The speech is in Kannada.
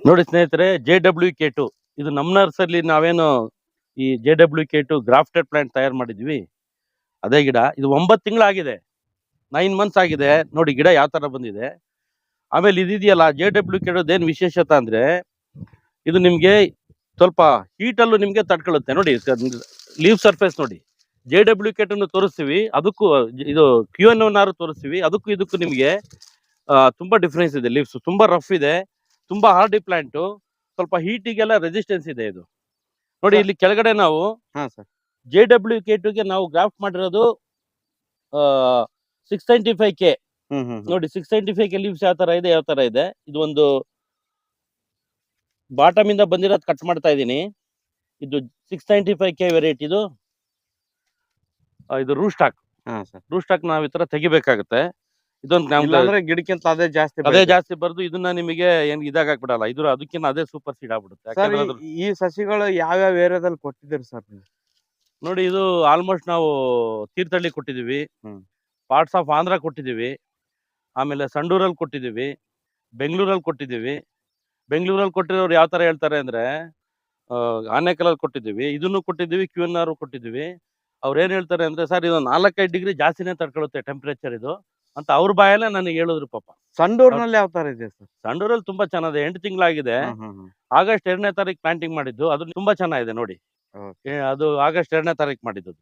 ನೋಡಿ ಸ್ನೇಹಿತರೆ, JWK2 ಇದು ನಮ್ಮ ನರ್ಸರಿ ನಾವೇನು ಈ JWK2 ಗ್ರಾಫ್ಟೆಡ್ ಪ್ಲಾಂಟ್ ತಯಾರು ಮಾಡಿದ್ವಿ. ಅದೇ ಗಿಡ ಇದು 9 ತಿಂಗಳಾಗಿದೆ, 9 ಮಂತ್ಸ್ ಆಗಿದೆ. ನೋಡಿ ಗಿಡ ಯಾವ ತರ ಬಂದಿದೆ. ಆಮೇಲೆ ಇದೆಯಲ್ಲ JWK2 ಏನ್ ವಿಶೇಷತೆ ಅಂದ್ರೆ ಇದು ನಿಮ್ಗೆ ಸ್ವಲ್ಪ ಹೀಟ್ ಅಲ್ಲೂ ನಿಮ್ಗೆ ತಡ್ಕೊಳ್ಳುತ್ತೆ. ನೋಡಿ ಲೀವ್ ಸರ್ಫೇಸ್ ನೋಡಿ, JWK2 ತೋರಿಸ್ತೀವಿ, ಅದಕ್ಕೂ ಇದು QN1 ತೋರಿಸ್ತೀವಿ, ಅದಕ್ಕೂ ಇದಕ್ಕೂ ನಿಮ್ಗೆ ತುಂಬಾ ಡಿಫ್ರೆನ್ಸ್ ಇದೆ. ಲೀವ್ಸ್ ತುಂಬಾ ರಫ್ ಇದೆ, ತುಂಬಾ ಹಾರ್ಡಿ ಪ್ಲಾಂಟ್, ಸ್ವಲ್ಪ ಹೀಟಿಗೆಲ್ಲ ರೆಸಿಸ್ಟೆನ್ಸ್ ಇದೆ ಇದು. ನೋಡಿ ಇಲ್ಲಿ ಕೆಳಗಡೆ ನಾವು JWK2ಗೆ ನಾವು ಗ್ರಾಫ್ಟ್ ಮಾಡಿರೋದು 695K. ನೋಡಿ 695K ಲೀವ್ಸ್ ಯಾವ ತರ ಇದೆ. ಇದು ಒಂದು ಬಾಟಮ್ ಇಂದ ಬಂದಿರೋದು ಕಟ್ ಮಾಡ್ತಾ ಇದೀನಿ. ಇದು 695K ವೆರೈಟಿ. ಇದು ರೂಸ್ಟಾಕ್. ರೂಸ್ಟಾಕ್ ನಾವ್ ಈ ತರ ತೆಗಿಬೇಕಾಗುತ್ತೆ. ಇದೊಂದು ಗಿಡಕ್ಕಿಂತ ಅದೇ ಜಾಸ್ತಿ ಬರ್ದು ಇದನ್ನ ನಿಮಗೆ ಏನ್ ಇದಾಗಬಿಡಲ್ಲ. ಇದ್ರ ಅದಕ್ಕಿಂತ ಅದೇ ಸೂಪರ್ ಸೀಡ್ ಆಗ್ಬಿಡುತ್ತೆ. ಈ ಸಸಿಗಳು ಯಾವ್ಯಾವ ಏರಿಯಾದಲ್ಲಿ ಕೊಟ್ಟಿದ್ದೀರಿ ಸರ್? ನೋಡಿ ಇದು ಆಲ್ಮೋಸ್ಟ್ ನಾವು ತೀರ್ಥಹಳ್ಳಿ ಕೊಟ್ಟಿದೀವಿ, ಪಾರ್ಟ್ಸ್ ಆಫ್ ಆಂಧ್ರ ಕೊಟ್ಟಿದೀವಿ, ಆಮೇಲೆ ಸಂಡೂರಲ್ಲಿ ಕೊಟ್ಟಿದೀವಿ, ಬೆಂಗಳೂರಲ್ಲಿ ಕೊಟ್ಟಿದೀವಿ. ಬೆಂಗಳೂರಲ್ಲಿ ಕೊಟ್ಟಿರೋರು ಯಾವ ತರ ಹೇಳ್ತಾರೆ ಅಂದ್ರೆ ಆನೇಕಲಲ್ಲಿ ಕೊಟ್ಟಿದೀವಿ, ಇದನ್ನು ಕೊಟ್ಟಿದೀವಿ, QNR ಕೊಟ್ಟಿದೀವಿ. ಅವ್ರು ಏನ್ ಹೇಳ್ತಾರೆ ಅಂದ್ರೆ ಸರ್ ಇದು 4-5 ಡಿಗ್ರಿ ಜಾಸ್ತಿನೇ ತಡ್ಕೊಳ್ಳುತ್ತೆ ಟೆಂಪರೇಚರ್ ಇದು ಅಂತ ಅವ್ರ ಬಾಯಲ್ಲೇ ನನಗೆ ಹೇಳಿದ್ರು ಪಾಪ. ಸಂಡೂರ್ನಲ್ಲಿ ಯಾವ ತರ ಇದೆ ಸರ್? ಸಂಡೂರಲ್ಲಿ ತುಂಬಾ ಚೆನ್ನಾಗಿದೆ, 8 ತಿಂಗಳಾಗಿದೆ. ಆಗಸ್ಟ್ 2ನೇ ತಾರೀಕು ಪ್ಲಾಂಟಿಂಗ್ ಮಾಡಿದ್ದು, ಅದು ತುಂಬಾ ಚೆನ್ನಾಗಿದೆ ನೋಡಿ. ಅದು ಆಗಸ್ಟ್ 2ನೇ ತಾರೀಕು ಮಾಡಿದ್ದು.